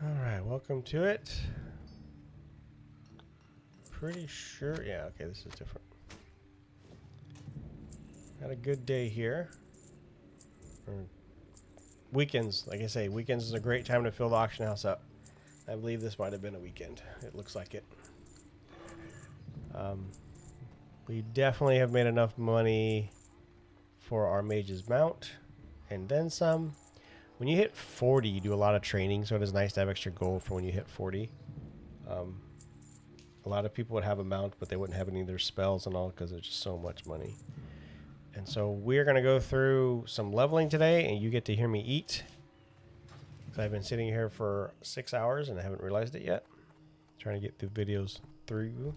Alright, welcome to it. Pretty sure, yeah, okay, this is different. Had a good day here. Weekends, like I say, weekends is a great time to fill the auction house up. I believe this might have been a weekend. It looks like it. We definitely have made enough money for our Mage's mount, and then some. When you hit 40, you do a lot of training, so it is nice to have extra gold for when you hit 40. A lot of people would have a mount, but they wouldn't have any of their spells and all because there's just so much money. And so we're going to go through some leveling today, and you get to hear me eat. So I've been sitting here for 6 hours, and I haven't realized it yet. Trying to get the videos through.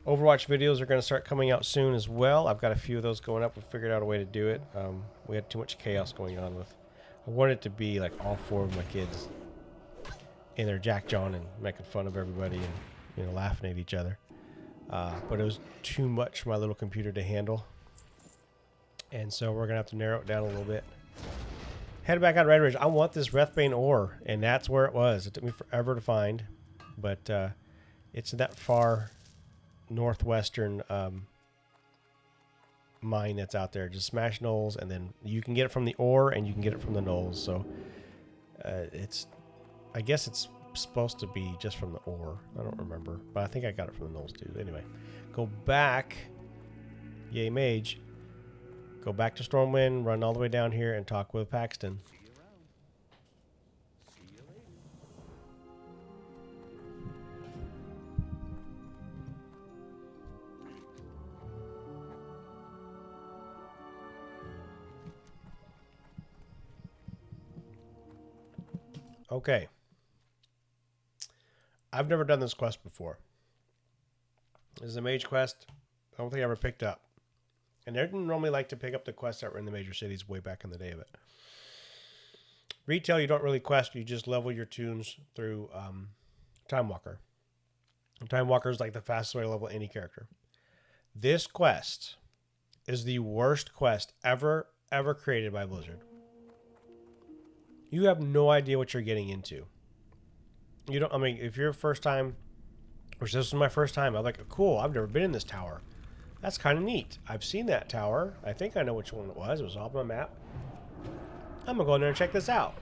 Overwatch videos are going to start coming out soon as well. I've got a few of those going up. We figured out a way to do it. We had too much chaos going on with... I wanted it to be like all 4 of my kids in their Jack John and making fun of everybody and, you know, laughing at each other. But it was too much for my little computer to handle. And so we're going to have to narrow it down a little bit. Head back on Red Ridge. I want this Wrathbane ore, and that's where it was. It took me forever to find, but it's in that far northwestern mine that's out there. Just smash knolls, and then you can get it from the ore, and you can get it from the knolls. So I guess it's supposed to be just from the ore. I don't remember, but I think I got it from the knolls too. Anyway, go back. Yay, Mage. Go back to Stormwind, run all the way down here, and talk with Paxton. Okay. I've never done this quest before. This is a mage quest I don't think I ever picked up. And I didn't normally like to pick up the quests that were in the major cities way back in the day of it. Retail, you don't really quest. You just level your tunes through Time Walker. And Time Walker is like the fastest way to level any character. This quest is the worst quest ever created by Blizzard. You have no idea what you're getting into. You don't. I mean, if you're first time, which this was my first time, I'm like, cool. I've never been in this tower. That's kind of neat. I've seen that tower. I think I know which one it was. It was off my map. I'm gonna go in there and check this out.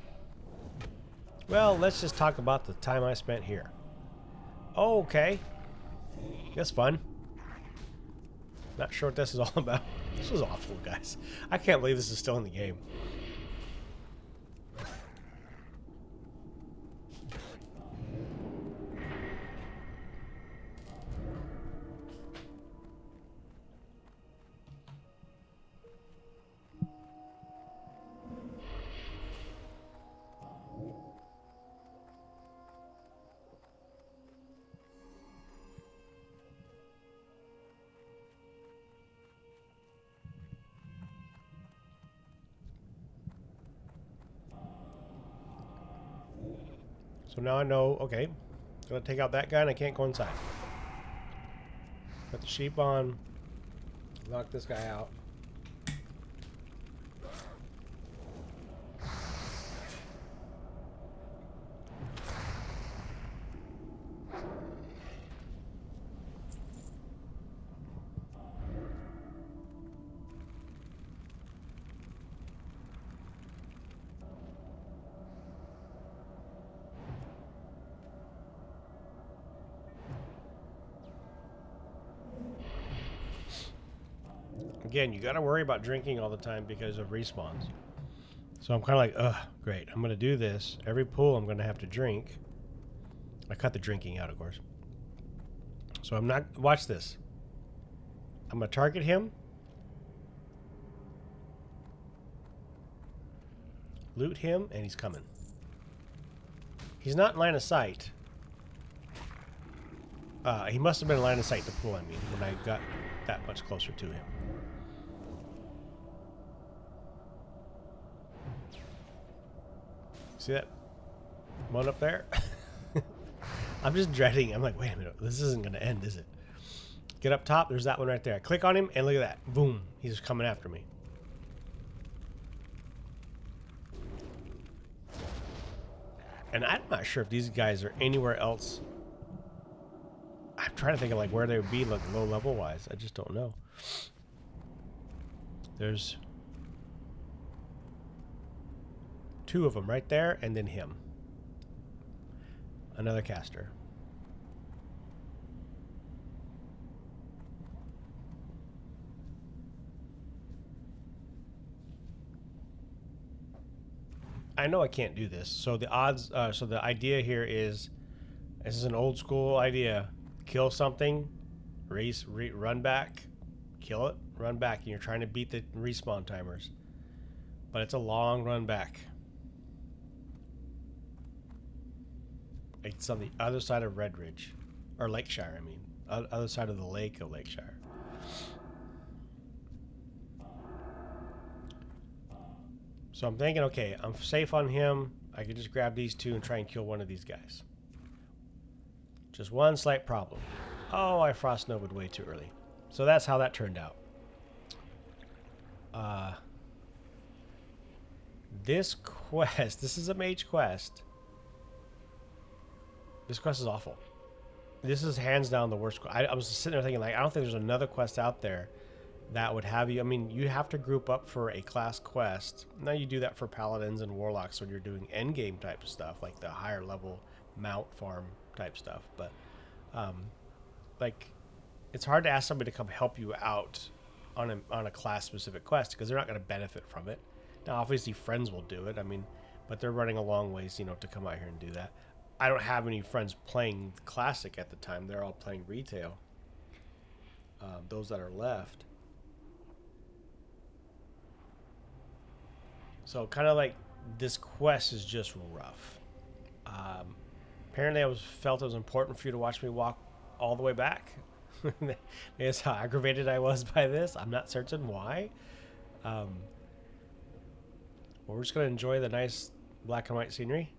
Well, let's just talk about the time I spent here. Oh, okay. That's fun. Not sure what this is all about. This is awful, guys. I can't believe this is still in the game. So now I know, okay, I'm going to take out that guy and I can't go inside. Put the sheep on, knock this guy out. Again, you got to worry about drinking all the time because of respawns. So I'm kind of like, ugh, great. I'm going to do this. Every pool I'm going to have to drink. I cut the drinking out, of course. So I'm not, watch this. I'm going to target him. Loot him, and he's coming. He's not in line of sight. He must have been in line of sight, the pool, I mean, when I got that much closer to him. See that one up there? I'm just dreading. I'm like, wait a minute. This isn't going to end, is it? Get up top. There's that one right there. I click on him, and look at that. Boom. He's coming after me. And I'm not sure if these guys are anywhere else. I'm trying to think of like where they would be like low level wise. I just don't know. There's 2 of them right there, and then him. Another caster. I know I can't do this. So the odds, so the idea here is, this is an old school idea. Kill something, run back, kill it, run back, and you're trying to beat the respawn timers. But it's a long run back. It's on the other side of Red Ridge, or Lakeshire, I mean. Other side of the lake of Lakeshire. So I'm thinking, okay, I'm safe on him. I could just grab these 2 and try and kill one of these guys. Just one slight problem. Oh, I frost novaed way too early. So that's how that turned out. This quest, this is a mage quest. This quest is awful. This is hands down the worst. I was sitting there thinking, like, I don't think there's another quest out there that would have you. I mean, you have to group up for a class quest. Now you do that for paladins and warlocks when you're doing end game type stuff, like the higher level mount farm type stuff. But like, it's hard to ask somebody to come help you out on a class specific quest because they're not going to benefit from it. Now, obviously, friends will do it. I mean, but they're running a long ways, you know, to come out here and do that. I don't have any friends playing classic at the time. They're all playing retail. Those that are left. So kind of like this quest is just rough. Apparently, felt it was important for you to watch me walk all the way back. That's how aggravated I was by this. I'm not certain why. Well, we're just going to enjoy the nice black and white scenery.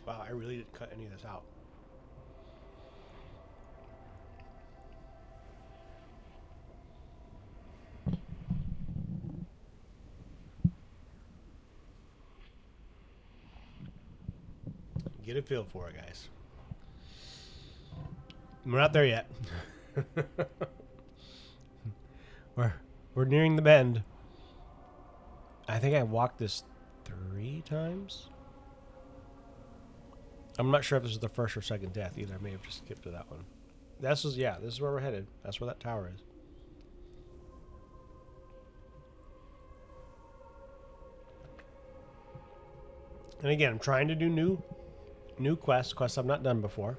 Wow, I really didn't cut any of this out. Get a feel for it, guys. We're not there yet. we're nearing the bend. I think I walked this 3 times. I'm not sure if this is the first or second death either. I may have just skipped to that one. This is where we're headed. That's where that tower is. And again, I'm trying to do new quests I've not done before.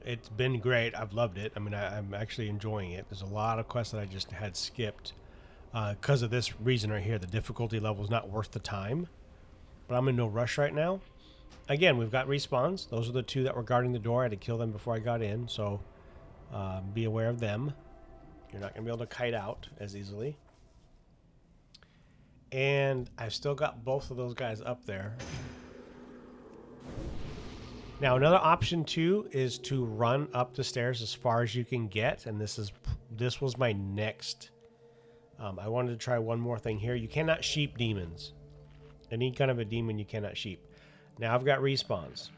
It's been great. I've loved it. I mean, I'm actually enjoying it. There's a lot of quests that I just had skipped because of this reason right here. The difficulty level is not worth the time. But I'm in no rush right now. Again, we've got respawns. Those are the 2 that were guarding the door. I had to kill them before I got in, so be aware of them. You're not going to be able to kite out as easily. And I've still got both of those guys up there. Now, another option too is to run up the stairs as far as you can get, and this was my next. I wanted to try one more thing here. You cannot sheep demons. Any kind of a demon you cannot sheep. Now I've got respawns.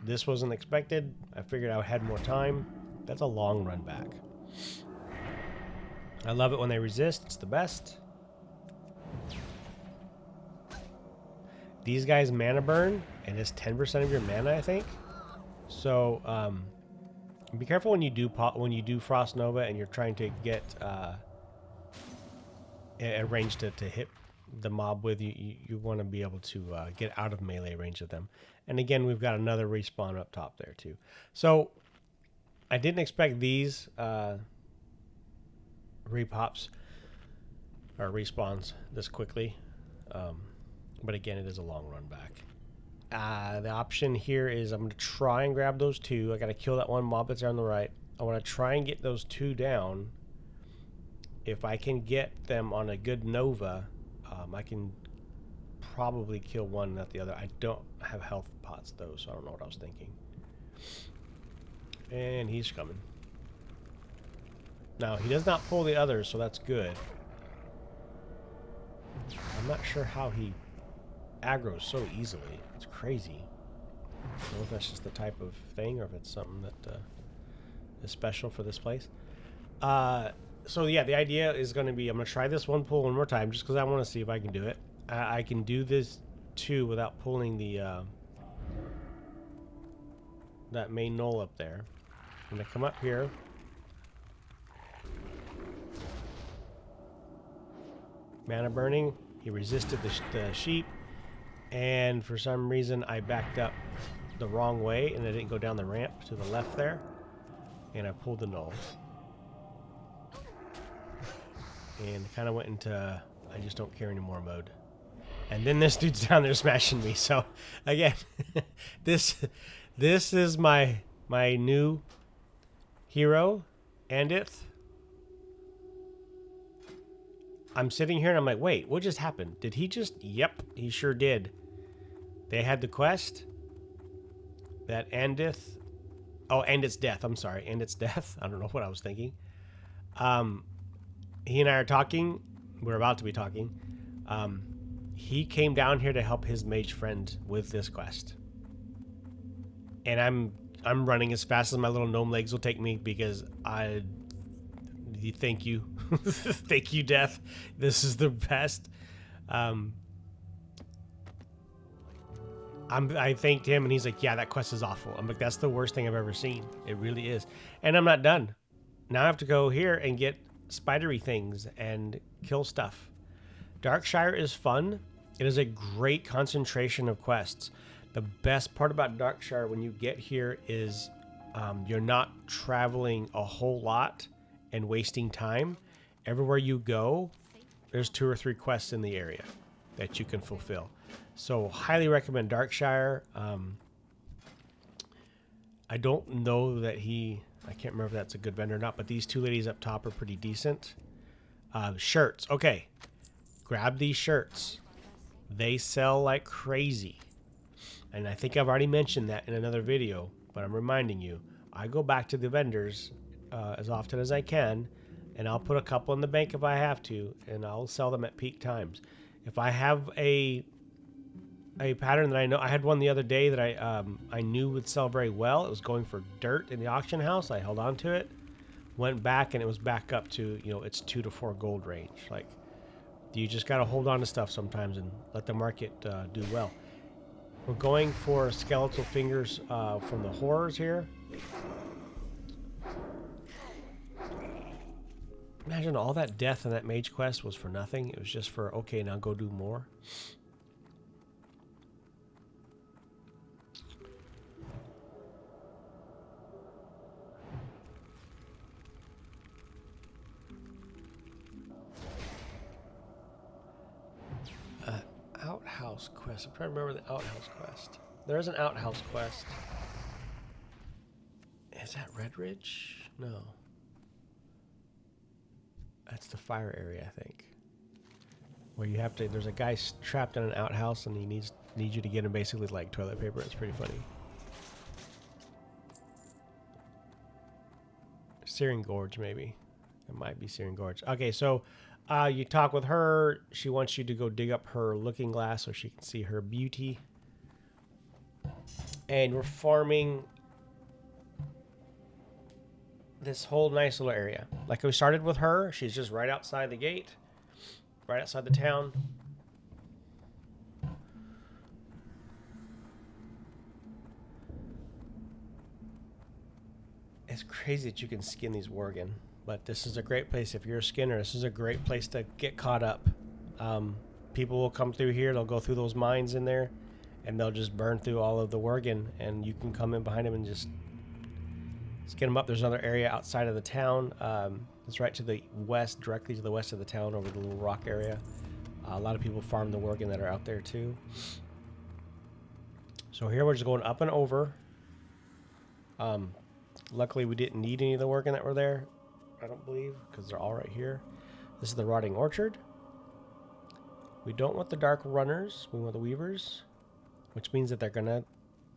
This wasn't expected. I figured I had more time. That's a long run back. I love it when they resist. It's the best. These guys mana burn, and it's 10% of your mana, I think. So be careful when you do Frost Nova and you're trying to get a range to hit the mob with. You want to be able to get out of melee range of them. And again, we've got another respawn up top there too. So I didn't expect these repops or respawns this quickly. But again, it is a long run back. The option here is I'm going to try and grab those two. I got to kill that one mob that's there on the right. I want to try and get those two down. If I can get them on a good Nova, I can probably kill one, not the other. I don't have health pots though, so I don't know what I was thinking. And he's coming. Now, he does not pull the others, so that's good. I'm not sure how he aggroes so easily. It's crazy. I don't know if that's just the type of thing or if it's something that is special for this place. So yeah, the idea is going to be I'm going to try this one pull one more time just because I want to see if I can do it. I can do this too without pulling the that main knoll up there. I'm going to come up here. Mana burning. He resisted the sheep. And for some reason, I backed up the wrong way and I didn't go down the ramp to the left there. And I pulled the knoll. And kind of went into I just don't care anymore mode. And then this dude's down there smashing me. So again, this is my new hero, Andith. I'm sitting here and I'm like, wait, what just happened? Did he just? Yep, he sure did. They had the quest that Andith. Oh, Andith's death. I'm sorry, Andith's death. I don't know what I was thinking. He and I are talking. We're about to be talking. He came down here to help his mage friend with this quest, and I'm running as fast as my little gnome legs will take me because thank you. Thank you, Death. This is the best. I thanked him and he's like, yeah, that quest is awful. I'm like, that's the worst thing I've ever seen. It really is. And I'm not done. Now I have to go here and get spidery things and kill stuff. Darkshire is fun. It is a great concentration of quests. The best part about Darkshire when you get here is you're not traveling a whole lot and wasting time. Everywhere you go, there's 2 or 3 quests in the area that you can fulfill. So highly recommend Darkshire. I don't know that I can't remember if that's a good vendor or not, but these 2 ladies up top are pretty decent. Shirts. Okay. Grab these shirts. They sell like crazy. And I think I've already mentioned that in another video, but I'm reminding you, I go back to the vendors as often as I can, and I'll put a couple in the bank if I have to, and I'll sell them at peak times. If I have a pattern that I know, I had one the other day that I knew would sell very well. It was going for dirt in the auction house. I held on to it, went back, and it was back up to its 2 to 4 gold range. Like, you just got to hold on to stuff sometimes and let the market do well. We're going for skeletal fingers from the horrors here. Imagine all that death in that mage quest was for nothing. It was just for, okay, now go do more. Outhouse quest. I'm trying to remember the outhouse quest. There is an outhouse quest. Is that Red Ridge? No. That's the fire area, I think. Where you have to, there's a guy trapped in an outhouse and he needs you to get him basically like toilet paper. It's pretty funny. Searing Gorge, maybe. It might be Searing Gorge. Okay, so you talk with her. She wants you to go dig up her looking glass so she can see her beauty. And we're farming this whole nice little area. Like we started with her. She's just right outside the gate. Right outside the town. It's crazy that you can skin these worgen. But this is a great place. If you're a skinner, this is a great place to get caught up. People will come through here. They'll go through those mines in there. And they'll just burn through all of the worgen. And you can come in behind them and just skin them up. There's another area outside of the town. It's right to the west, directly to the west of the town over the little rock area. A lot of people farm the worgen that are out there too. So here we're just going up and over. Luckily we didn't need any of the working that were there, I don't believe, because they're all right here. This is the rotting orchard. We don't want the dark runners. We want the weavers, which means that they're gonna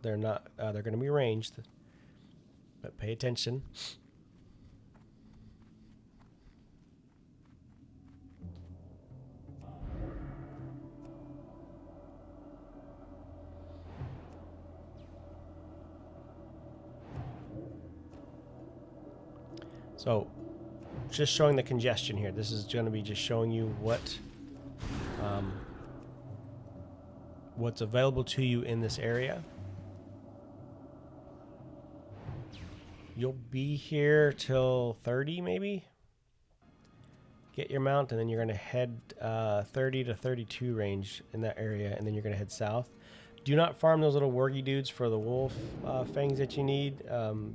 be ranged. But pay attention. So, just showing the congestion here. This is going to be just showing you what's available to you in this area. You'll be here till 30 maybe. Get your mount, and then you're going to head 30 to 32 range in that area, and then you're going to head south. Do not farm those little wargy dudes for the wolf fangs that you need.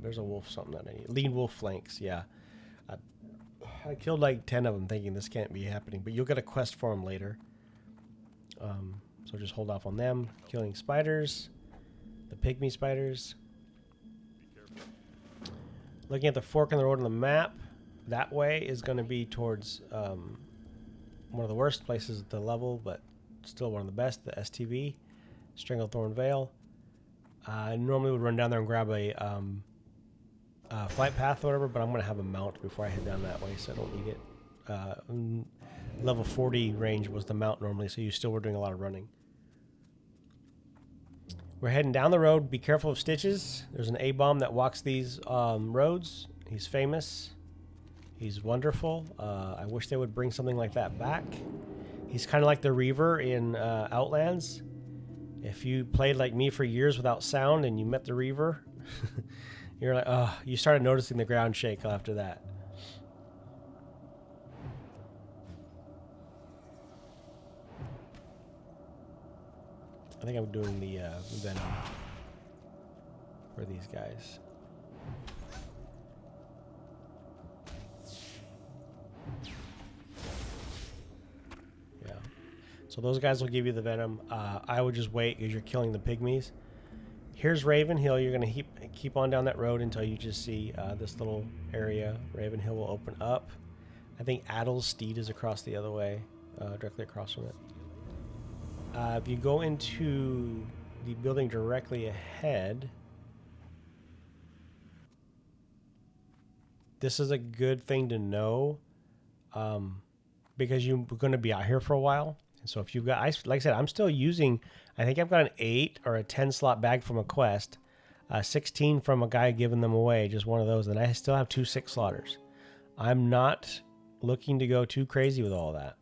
There's a wolf something that I need. Lean wolf flanks, yeah. I killed like 10 of them thinking this can't be happening, but you'll get a quest for them later. So just hold off on them. Killing spiders, the pygmy spiders. Looking at the fork in the road on the map, that way is going to be towards one of the worst places at the level, but still one of the best, the STV, Stranglethorn Vale. I normally would run down there and grab a flight path or whatever, but I'm going to have a mount before I head down that way, so I don't need it. Level 40 range was the mount normally, so you still were doing a lot of running. We're heading down the road. Be careful of stitches. There's an A-bomb that walks these roads. He's famous. He's wonderful. I wish they would bring something like that back. He's kind of like the Reaver in Outlands. If you played like me for years without sound and you met the Reaver, you're like, oh, you started noticing the ground shake after that. I think I'm doing the venom for these guys. Yeah. So those guys will give you the venom. I would just wait because you're killing the pygmies. Here's Raven Hill. You're going to keep on down that road until you just see this little area. Raven Hill will open up. I think Addle's Steed is across the other way, directly across from it. If you go into the building directly ahead, this is a good thing to know because you're going to be out here for a while. So if you've got, like I said, I'm still using, I think I've got an 8 or a 10 slot bag from a quest, 16 from a guy giving them away, just one of those, and I still have 2 6 slaughters. I'm not looking to go too crazy with all that.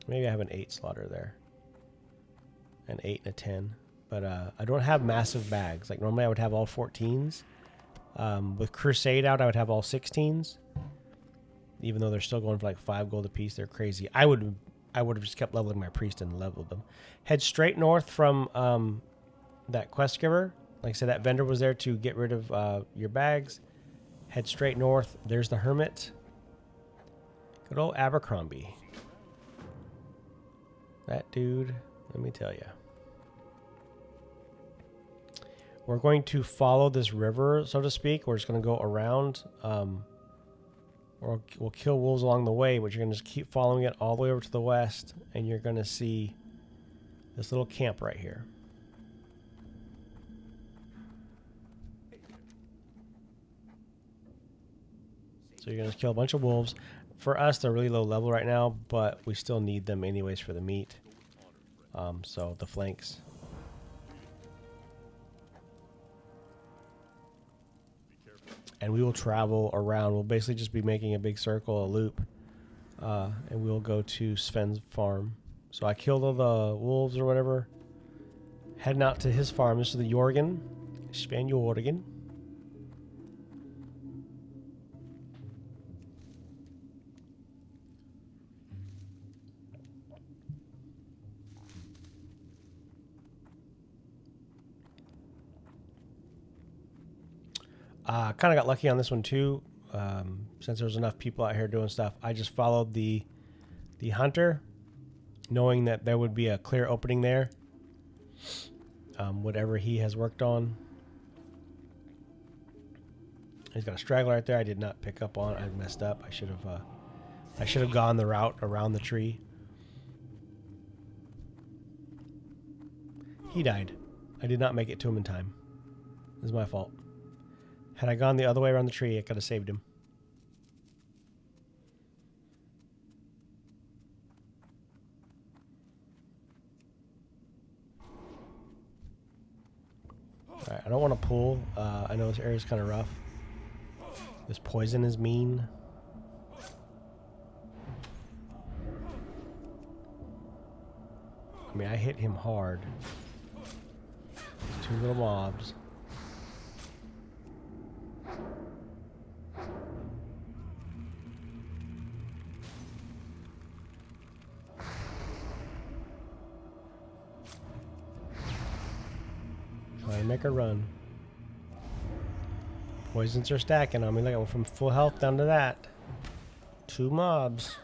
Maybe I have an 8 slaughter there. An 8 and a 10. But I don't have massive bags. Like normally I would have all 14s. With Crusade out, I would have all 16s. Even though they're still going for like 5 gold a piece, they're crazy. I would have just kept leveling my priest and leveled them. Head straight north from that quest giver. Like I said, that vendor was there to get rid of your bags. Head straight north. There's the hermit. Good old Abercrombie. That dude, let me tell you. We're going to follow this river, so to speak. We're just going to go around. We'll kill wolves along the way, but you're going to just keep following it all the way over to the west, and you're going to see this little camp right here. So you're going to kill a bunch of wolves. For us, they're really low level right now, but we still need them anyways for the meat. So the flanks. And we will travel around. We'll basically just be making a big circle, a loop. And we'll go to Sven's farm. So I killed all the wolves or whatever. Heading out to his farm. This is the Jorgen. Sven Jorgen. Kind of got lucky on this one too. Since there was enough people out here doing stuff, I just followed the hunter, knowing that there would be a clear opening there. whatever he has worked on. He's got a straggler right there. I did not pick up on. I messed up. I should have gone the route around the tree. He died. I did not make it to him in time. This is my fault. Had I gone the other way around the tree, I could have saved him. Alright, I don't want to pull. I know this area is kind of rough. This poison is mean. I mean, I hit him hard. Two little mobs. Try and make a run. Poisons are stacking on me. Look, I went from full health down to that. Two mobs.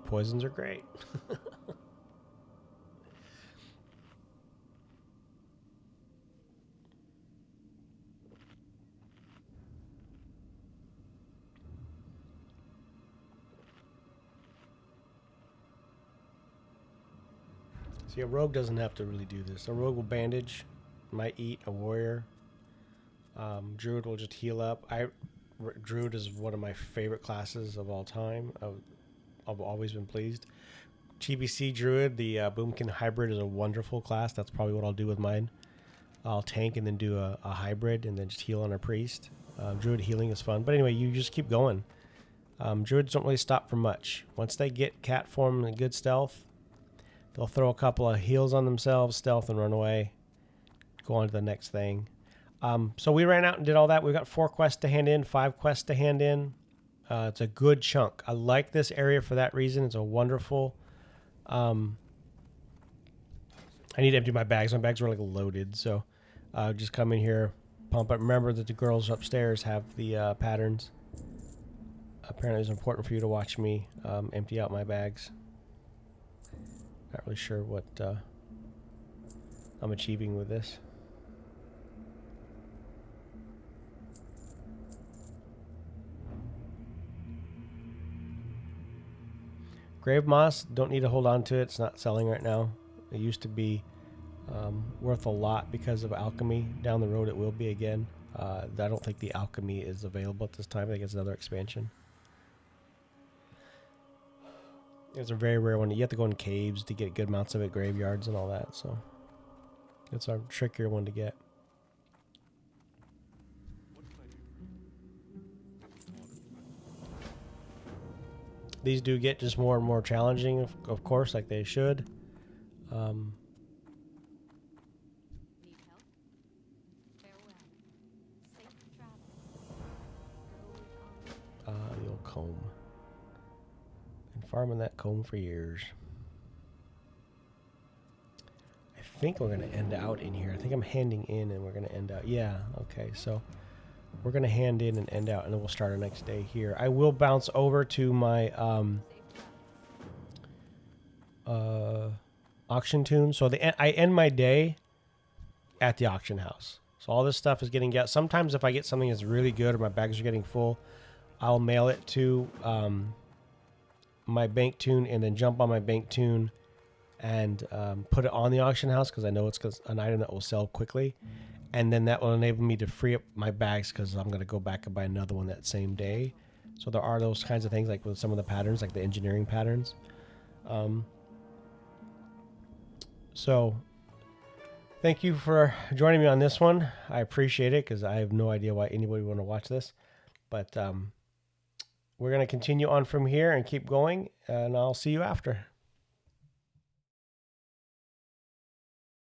Poisons are great. See, a rogue doesn't have to really do this. A rogue will bandage, might eat a warrior. Druid will just heal up. Druid is one of my favorite classes of all time. I've always been pleased. TBC Druid, the Boomkin hybrid, is a wonderful class. That's probably what I'll do with mine. I'll tank and then do a hybrid and then just heal on a priest. Druid healing is fun. But anyway, you just keep going. Druids don't really stop for much. Once they get cat form and good stealth, they'll throw a couple of heals on themselves, stealth, and run away. Go on to the next thing. So we ran out and did all that. We've got 4 quests to hand in, 5 quests to hand in. It's a good chunk. I like this area for that reason. It's a wonderful... I need to empty my bags. My bags were like loaded. So just come in here, pump it. Remember that the girls upstairs have the patterns. Apparently it's important for you to watch me empty out my bags. Not really sure what I'm achieving with this. Grave moss, don't need to hold on to it. It's not selling right now. It used to be worth a lot because of alchemy. Down the road it will be again. I don't think the alchemy is available at this time. I think it's another expansion. It's a very rare one. You have to go in caves to get good amounts of it, graveyards and all that. So it's a trickier one to get. These do get just more and more challenging, of course, like they should. Need help? Farewell. Safe travel. The old comb. Been farming that comb for years. I think we're going to end out in here. I think I'm handing in and we're going to end out. Yeah, okay, so we're going to hand in and end out, and then we'll start our next day here. I will bounce over to my auction tune. So I end my day at the auction house. So all this stuff is getting get. Sometimes if I get something that's really good or my bags are getting full, I'll mail it to my bank tune and then jump on my bank tune and put it on the auction house because I know it's an item that will sell quickly. And then that will enable me to free up my bags because I'm going to go back and buy another one that same day. So there are those kinds of things like with some of the patterns, like the engineering patterns. So thank you for joining me on this one. I appreciate it because I have no idea why anybody would want to watch this. But we're going to continue on from here and keep going, and I'll see you after.